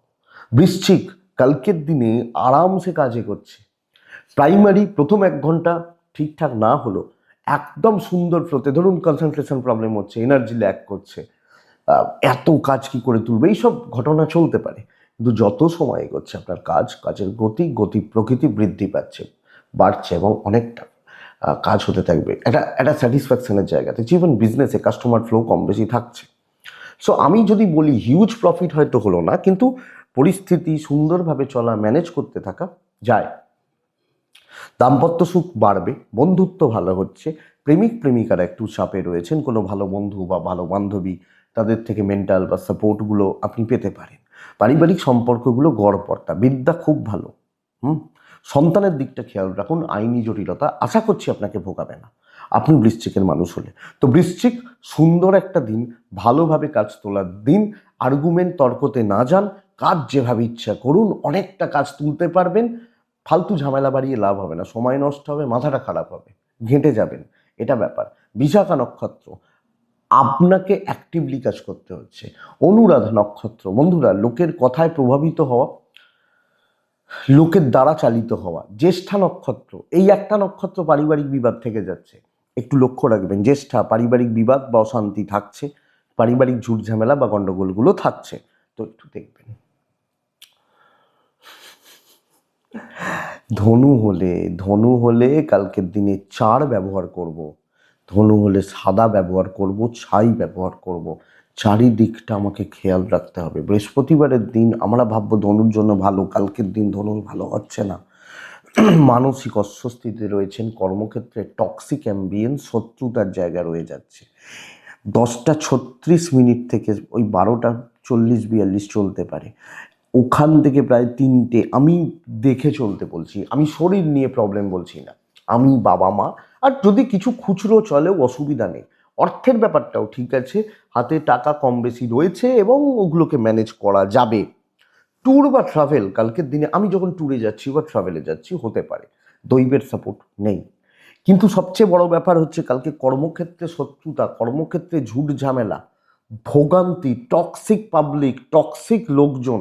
বৃশ্চিক কালকের দিনে আরামসে কাজে করছে। প্রাইমারি প্রথম 1 ঘন্টা ঠিকঠাক না হলো, একদম সুন্দর ফ্লোতে, ধরুন কনসেন্ট্রেশন প্রবলেম হচ্ছে, এনার্জি ল্যাক করছে, এত কাজ কি করে তুলবে, এইসব ঘটনা চলতে পারে। কিন্তু যত সময় এগোচ্ছে আপনার কাজের গতি প্রকৃতি বৃদ্ধি পাচ্ছে, বাড়ছে, এবং অনেকটা কাজ হতে থাকবে একটা স্যাটিসফ্যাকশনের জায়গাতে। ইভেন বিজনেসে কাস্টমার ফ্লো কম বেশি থাকছে। সো আমি যদি বলি হিউজ প্রফিট হয়তো হলো না, কিন্তু পরিস্থিতি সুন্দরভাবে চলা, ম্যানেজ করতে থাকা যায়। দাম্পত্য সুখ বাড়বে, বন্ধুত্ব ভালো হচ্ছে, প্রেমিক প্রেমিকারা একটু চাপে রয়েছেন, কোনো ভালো বন্ধু বা ভালো বান্ধবী তাদের থেকে মেন্টাল বা সাপোর্টগুলো আপনি পেতে পারেন। পারিবারিক সম্পর্কগুলো গড়পড়তা, বিদ্যা খুব ভালো। সন্তানের দিকটা খেয়াল রাখুন, আইনি জটিলতা আশা করছি আপনাকে ভোগাবে না আপনি বৃশ্চিকের মানুষ হলে। তো বৃশ্চিক, সুন্দর একটা দিন, ভালোভাবে কাজ তোলার দিন, আর্গুমেন্ট তর্কতে না যান, কাজ যেভাবে ইচ্ছা করুন, অনেকটা কাজ তুলতে পারবেন, ফালতু ঝামেলা বাড়িয়ে লাভ হবে না, সময় নষ্ট হবে, মাথাটা খারাপ হবে, ঘেঁটে যাবেন, এটা ব্যাপার। বিশাখা নক্ষত্র, আপনাকে অ্যাক্টিভলি কাজ করতে হচ্ছে। অনুরাধা নক্ষত্র, বন্ধুরা, লোকের কথায় প্রভাবিত হওয়া, লোকের দ্বারা চালিত হওয়া। জ্যেষ্ঠা নক্ষত্র, এই একটা নক্ষত্র পারিবারিক বিবাদ থেকে যাচ্ছে, একটু লক্ষ্য রাখবেন। জ্যেষ্ঠা, পারিবারিক বিবাদ বা অশান্তি থাকছে, পারিবারিক ঝুট ঝামেলা বা গণ্ডগোলগুলো থাকছে, তো একটু দেখবেন। ধনু হলে কালকের দিনে 4 ব্যবহার করব। ধনু হলে সাদা ব্যবহার করব, ছাই ব্যবহার করব। চারিদিকটা আমাকে খেয়াল রাখতে হবে। বৃহস্পতিবারের দিন আমরা ভাববো ধনুর জন্য ভালো, কালকের দিন ধনুর ভালো হচ্ছে না। মানসিক অস্বস্তিতে রয়েছেন, কর্মক্ষেত্রে টক্সিক অ্যাম্বিয়েন্স, শত্রুতার জায়গা রয়ে যাচ্ছে। 10:36 থেকে ওই 12:40-42 চলতে পারে, ওখান থেকে প্রায় 3টে, আমি দেখে চলতে বলছি, আমি শরীর নিয়ে প্রবলেম বলছি না, আমি বাবা মা, আর যদি কিছু খুচরো চলেও অসুবিধা নেই, অর্থের ব্যাপারটাও ঠিক আছে, হাতে টাকা কম বেশি রয়েছে এবং ওগুলোকে ম্যানেজ করা যাবে। ট্যুর বা ট্রাভেল কালকের দিনে, আমি যখন ট্যুরে যাচ্ছি বা ট্রাভেলে যাচ্ছি, হতে পারে, দৈবের সাপোর্ট নেই। কিন্তু সবচেয়ে বড় ব্যাপার হচ্ছে কালকে কর্মক্ষেত্রে শত্রুতা, কর্মক্ষেত্রে ঝুট ঝামেলা, ভোগান্তি, টক্সিক পাবলিক, টক্সিক লোকজন,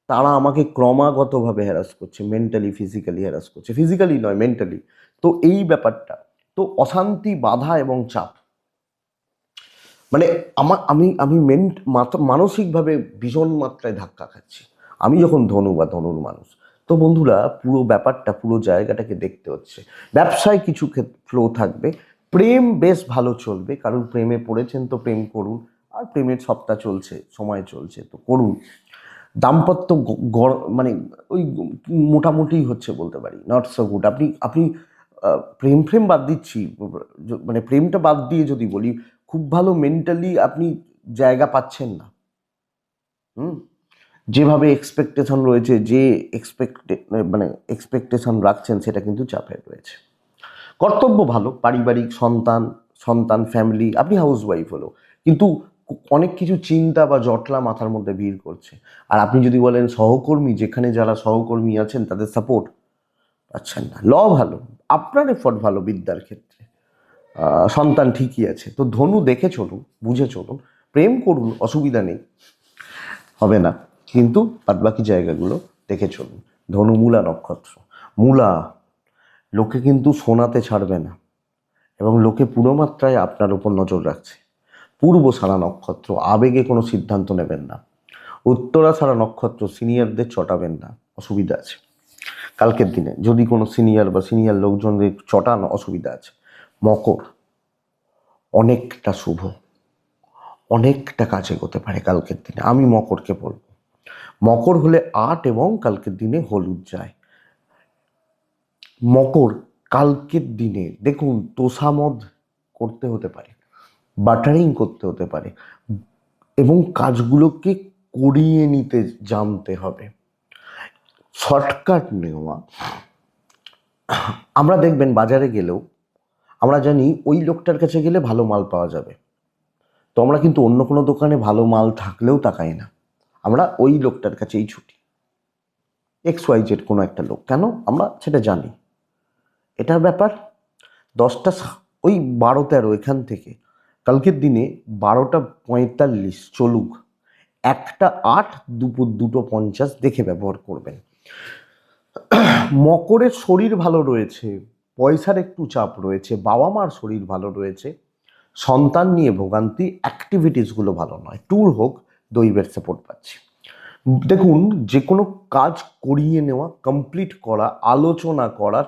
তারা আমাকে ক্রমাগতভাবে হ্যারাস করছে, মেন্টালি ফিজিক্যালি হ্যারাস করছে, ফিজিক্যালি নয় মেন্টালি। তো এই ব্যাপারটা, তো অশান্তি, বাধা এবং চাপ, মানে আমি মানসিকভাবে ভীষণ মাত্রায় ধাক্কা খাচ্ছি আমি যখন ধনু বা ধনুর মানুষ। তো বন্ধুরা, পুরো ব্যাপারটা, পুরো জায়গাটাকে দেখতে হচ্ছে। ব্যবসায় কিছু ফ্লো থাকবে, প্রেম বেশ ভালো চলবে, কারণ প্রেমে পড়েছেন তো প্রেম করুন, আর প্রেমের সপ্তাহ চলছে, সময় চলছে তো করুন। দাম্পত্য মানে ওই মোটামুটি হচ্ছে বলতে পারি, নট সো গুড। আপনি আপনি প্রেম ফ্রেম বাদ দিচ্ছি, মানে প্রেমটা বাদ দিয়ে যদি বলি, খুব ভালো মেন্টালি আপনি জায়গা পাচ্ছেন না। যেভাবে এক্সপেকটেশন রয়েছে, যে মানে এক্সপেকটেশন রাখছেন, সেটা কিন্তু চাপের রয়েছে। কর্তব্য ভালো, পারিবারিক, সন্তান সন্তান ফ্যামিলি, আপনি হাউস ওয়াইফ হলো, কিন্তু অনেক কিছু চিন্তা বা জটলা মাথার মধ্যে ভিড় করছে। আর আপনি যদি বলেন সহকর্মী, যেখানে যারা সহকর্মী আছেন তাদের সাপোর্ট পাচ্ছেন না। ল ভালো, আপনার এফর্ট ভালো বিদ্যার ক্ষেত্রে, সন্তান ঠিকই আছে। তো ধনু দেখে চলুন, বুঝে চলুন, প্রেম করুন, অসুবিধা নেই, হবে না, কিন্তু বাদবাকি জায়গাগুলো দেখে চলুন। ধনু মূলা নক্ষত্র, মূলা লোকে কিন্তু শোনাতে ছাড়বে না, এবং লোকে পুরো মাত্রায় আপনার উপর নজর রাখছে। পূর্ব সারা নক্ষত্র, আবেগে কোনো সিদ্ধান্ত নেবেন না। উত্তরা সারা নক্ষত্র, সিনিয়রদের চটাবেন না, অসুবিধা আছে কালকের দিনে। যদি কোনো সিনিয়র লোকজনদের চটান, অসুবিধা আছে। মকর অনেকটা শুভ, অনেকটা কাজে এগোতে পারে কালকের দিনে, আমি মকরকে বলবো। মকর হলে 8 এবং কালকের দিনে হলুদ যায়। মকর কালকের দিনে দেখুন, তোষামদ করতে হতে পারে, বাটারিং করতে হতে পারে, এবং কাজগুলোকে করিয়ে নিতে জানতে হবে। শর্টকাট নেওয়া, আমরা দেখবেন বাজারে গেলেও আমরা জানি ওই লোকটার কাছে গেলে ভালো মাল পাওয়া যাবে, তো আমরা কিন্তু অন্য কোনো দোকানে ভালো মাল থাকলেও তাকাই না, আমরা ওই লোকটার কাছেই ছুটি। XYZ কোনো একটা লোক, কেন আমরা সেটা জানি, এটার ব্যাপার। 10টা ওই 12-13 এখান থেকে কালকের দিনে 12:45 চলুক, 1:08 দুপুর 2:50 দেখে ব্যবহার করবেন। মকরের শরীর ভালো রয়েছে, পয়সার একটু চাপ রয়েছে, বাবা মার শরীর ভালো রয়েছে, সন্তান নিয়ে ভোগান্তি, অ্যাক্টিভিটিসগুলো ভালো নয়, ট্যুর হোক, দৈবের সাপোর্ট পাচ্ছি। দেখুন, যে কোনো কাজ করিয়ে নেওয়া, কমপ্লিট করা, আলোচনা করা,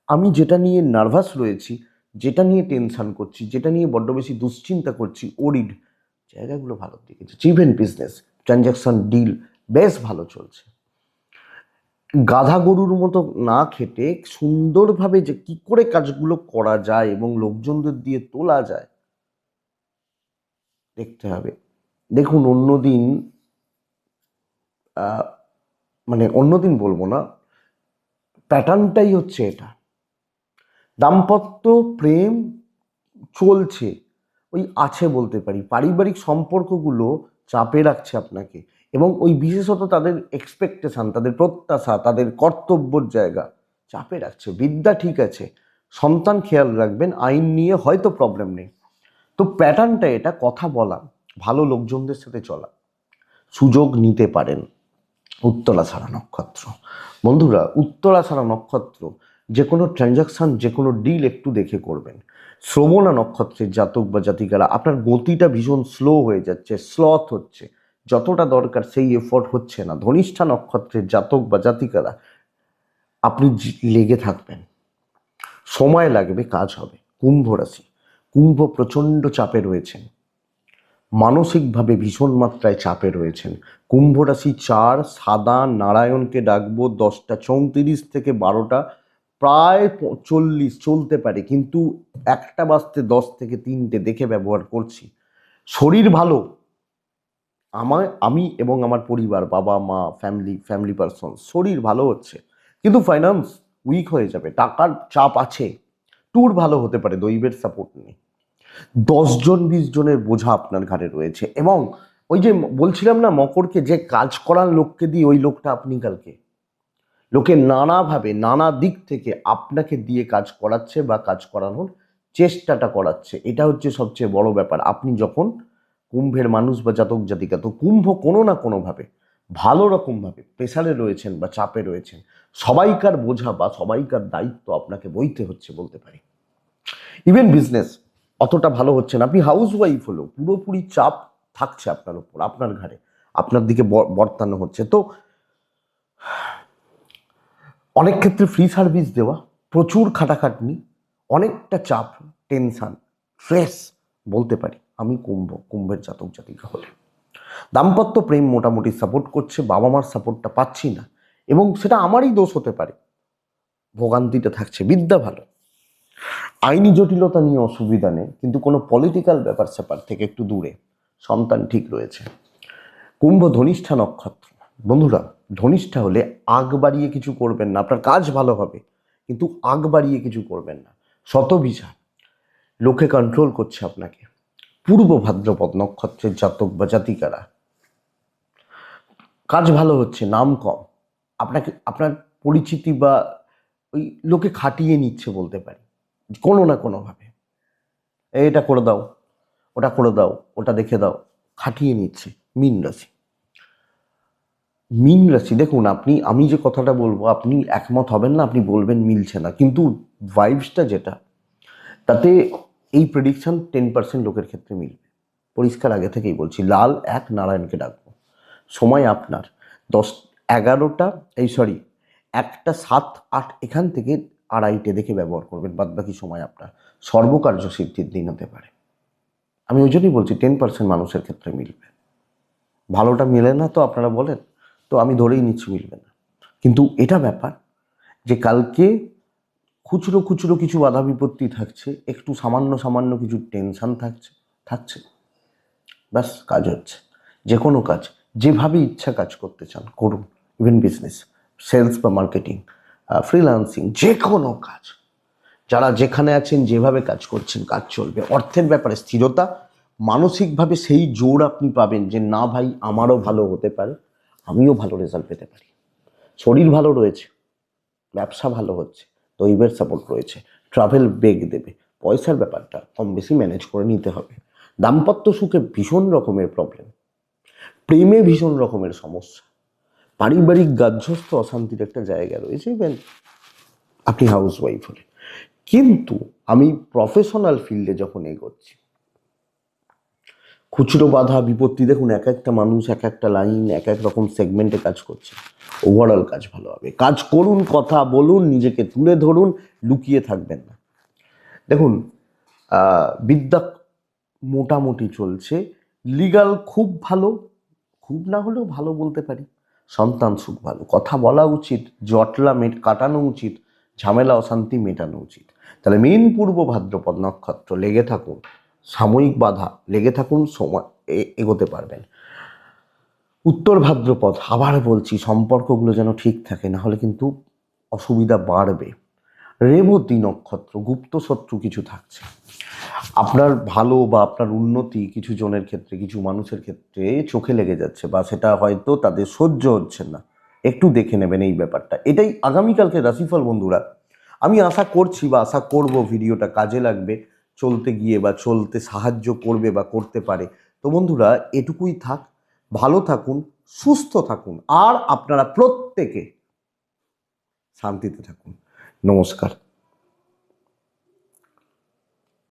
আমি যেটা নিয়ে নার্ভাস রয়েছি, যেটা নিয়ে টেনশন করছি, যেটা নিয়ে বড্ড বেশি দুশ্চিন্তা করছি, ওরিড জায়গাগুলো ভালো দিকে যাচ্ছে। ইভেন বিজনেস ট্রানজ্যাকশন ডিল বেশ ভালো চলছে। গাধা গরুর মতো না খেটে সুন্দরভাবে যে কি করে কাজগুলো করা যায় এবং লোকজনদের দিয়ে তোলা যায় দেখতে হবে। দেখুন, অন্যদিন মানে অন্যদিন বলবো না, প্যাটার্নটাই হচ্ছে এটা। দাম্পত্য প্রেম চলছে, ওই আছে বলতে পারি, পারিবারিক সম্পর্কগুলো চাপে রাখছে আপনাকে, এবং ওই বিশেষত তাদের এক্সপেকটেশন, তাদের প্রত্যাশা, তাদের কর্তব্যর জায়গা চাপে রাখছে। বিদ্যা ঠিক আছে, সন্তান খেয়াল রাখবেন, আইন নিয়ে হয়তো প্রবলেম নেই। তো প্যাটার্নটা এটা, কথা বলা, ভালো লোকজনদের সাথে চলা, সুযোগ নিতে পারেন। উত্তরাষাঢ়া নক্ষত্র, বন্ধুরা উত্তরাষাঢ়া নক্ষত্র, যে কোনো ট্রানজাকশান, যে কোনো ডিল একটু দেখে করবেন। শ্রবণা নক্ষত্রের জাতক বা জাতিকারা, আপনার গতিটা ভীষণ স্লো হয়ে যাচ্ছে, স্লথ হচ্ছে, যতটা দরকার সেই এফোর্ট হচ্ছে না। ধনিষ্ঠা নক্ষত্রের জাতক বা জাতিকারা, আপনি লেগে থাকবেন, সময় লাগবে, কাজ হবে। কুম্ভ রাশি, কুম্ভ প্রচণ্ড চাপে রয়েছেন, মানসিকভাবে ভীষণ মাত্রায় চাপে রয়েছেন। কুম্ভ রাশি 4, সাদা নারায়ণকে ডাকবো 10:34 থেকে 12টা প্রায় 40 চলতে পারে, কিন্তু 1টা বাজতে 10 থেকে 3টে দেখে ব্যবহার করছি। শরীর ভালো, আমি এবং আমার পরিবার, বাবা মা, ফ্যামিলি পারসন, শরীর ভালো হচ্ছে, কিন্তু ফাইন্যান্স উইক হয়ে যাবে, টাকার চাপ আছে। ট্যুর ভালো হতে পারে, দৈবের সাপোর্ট নেই। 10 জন 20 জনের বোঝা আপনার ঘাড়ে রয়েছে, এবং ওই যে বলছিলাম না মকরকে, যে কাজ করার লোককে দিয়ে, ওই লোকটা আপনি কালকে। লোকে নানাভাবে নানা দিক থেকে আপনাকে দিয়ে কাজ করাচ্ছে বা কাজ করানোর চেষ্টাটা করাচ্ছে, এটা হচ্ছে সবচেয়ে বড় ব্যাপার। আপনি যখন কুম্ভের মানুষ বা জাতক জাতিকা, তো কুম্ভ কোনো না কোনোভাবে ভালো রকমভাবে প্রেসারে রয়েছেন বা চাপে রয়েছেন, সবাইকার বোঝা বা সবাইকার দায়িত্ব আপনাকে বইতে হচ্ছে বলতে পারি। ইভেন বিজনেস, অতটা ভালো হচ্ছে না। আপনি হাউস ওয়াইফ হলেও পুরোপুরি চাপ থাকছে আপনার উপর, আপনার ঘাড়ে, আপনার দিকে বর্তানো হচ্ছে। তো অনেক ক্ষেত্রে ফ্রি সার্ভিস দেওয়া, প্রচুর খাটাখাটনি, অনেকটা চাপ, টেনশন, স্ট্রেস বলতে পারি আমি কুম্ভের জাতক জাতিকা হলে। দাম্পত্য প্রেম মোটামুটি সাপোর্ট করছে, বাবা মার সাপোর্টটা পাচ্ছি না, এবং সেটা আমারই দোষ হতে পারে, ভোগান্তিতে থাকছে। বিদ্যা ভালো, আইনি জটিলতা নিয়ে অসুবিধা নেই, কিন্তু কোনো পলিটিক্যাল ব্যাপার স্যাপার থেকে একটু দূরে। সন্তান ঠিক রয়েছে। কুম্ভ ধনিষ্ঠা নক্ষত্র। বন্ধুরা, ধনিষ্ঠা হলে আগ বাড়িয়ে কিছু করবেন না, আপনার কাজ ভালো হবে, কিন্তু আগ বাড়িয়ে কিছু করবেন না। শতভিসা, লোকে কন্ট্রোল করছে আপনাকে। পূর্ব ভাদ্রপদ নক্ষত্রের জাতক বা জাতিকারা, কাজ ভালো হচ্ছে, নাম কম, আপনাকে আপনার পরিচিতি বা ওই লোকে খাটিয়ে নিচ্ছে বলতে পারি কোনো না কোনোভাবে। এটা করে দাও, ওটা করে দাও, ওটা দেখে দাও, খাটিয়ে নিচ্ছে। মীন রাশি, মীন রাশি দেখুন, আমি যে কথাটা বলবো আপনি একমত হবেন না, আপনি বলবেন মিলছে না, কিন্তু ভাইবসটা যেটা, তাতে এই প্রেডিকশন 10% লোকের ক্ষেত্রে মিলবে। পরিষ্কার আগে থেকেই বলছি, লাল 1 নারায়ণকে ডাকবো। সময় আপনার 10-11টা, 1টা 7, 8 এখান থেকে আড়াইটে দেখে ব্যবহার করবেন, বাদ বাকি সময় আপনার। সর্বকার্য সিদ্ধির দিন হতে পারে। আমি ওই জন্যই বলছি 10% মানুষের ক্ষেত্রে মিলবে। ভালোটা মেলে না তো আপনারা বলেন, তো আমি ধরেই নিচ্ছি মিলবে না। কিন্তু এটা ব্যাপার যে কালকে খুচরো খুচরো কিছু বাধা বিপত্তি থাকছে, একটু সামান্য সামান্য কিছু টেনশন থাকছে, ব্যাস কাজ হচ্ছে। যে কোনো কাজ যেভাবে ইচ্ছা কাজ করতে চান করুন, ইভেন বিজনেস, সেলস বা মার্কেটিং, ফ্রিল্যান্সিং, যে কোনো কাজ, যারা যেখানে আছেন যেভাবে কাজ করছেন কাজ চলবে। অর্থের ব্যাপারে স্থিরতা, মানসিকভাবে সেই জোর আপনি পাবেন যে না ভাই আমারও ভালো হতে পারে, আমিও ভালো রেজাল্ট পেতে পারি। শরীর ভালো রয়েছে, ব্যবসা ভালো হচ্ছে, দৈবের সাপোর্ট রয়েছে, ট্রাভেল বেগ দেবে, পয়সার ব্যাপারটা কম বেশি ম্যানেজ করে নিতে হবে। দাম্পত্য সুখে ভীষণ রকমের প্রবলেম, প্রেমে ভীষণ রকমের সমস্যা, পারিবারিক গার্হস্থ্য অশান্তির একটা জায়গা রয়েছে, ইভেন আপনি হাউস ওয়াইফ হলে। কিন্তু আমি প্রফেশনাল ফিল্ডে যখন এগোচ্ছি, খুচরো বাধা বিপত্তি দেখুন, এক একটা মানুষ এক একটা লাইন এক এক রকম সেগমেন্টে কাজ করছে। ওভারঅল কাজ ভালো হবে। কাজ করুন, কথা বলুন, নিজেকে তুলে ধরুন, লুকিয়ে থাকবেন না। দেখুন, বিদ্যা মোটামুটি চলছে, লিগাল খুব ভালো, খুব না হলেও ভালো বলতে পারি। সন্তান সুখ ভালো, কথা বলা উচিত, জটলা কাটানো উচিত, ঝামেলা অশান্তি মেটানো উচিত। তাহলে মেন পূর্ব ভাদ্রপদ নক্ষত্র লেগে থাকুন, সাময়িক বাধা লেগে থাকুন, সময় এগোতে পারবেন। উত্তর ভাদ্রপদ, আবার বলছি সম্পর্কগুলো যেন ঠিক থাকে, না হলে কিন্তু অসুবিধা বাড়বে। রেবতী নক্ষত্র, গুপ্ত শত্রু কিছু থাকছে, আপনার ভালো বা আপনার উন্নতি কিছু জনের ক্ষেত্রে, কিছু মানুষের ক্ষেত্রে চোখে লেগে যাচ্ছে, বা সেটা হয়তো তাদের সহ্য হচ্ছে না। একটু দেখে নেবেন এই ব্যাপারটা। এটাই আগামীকালকে রাশিফল বন্ধুরা। আমি আশা করছি বা আশা করব ভিডিওটা কাজে লাগবে, চলতে গিয়ে বা চলতে সাহায্য করবে বা করতে পারে। তো বন্ধুরা, এটুকুই থাক, ভালো থাকুন, সুস্থ থাকুন, আর আপনারা প্রত্যেকে শান্তিতে থাকুন। নমস্কার।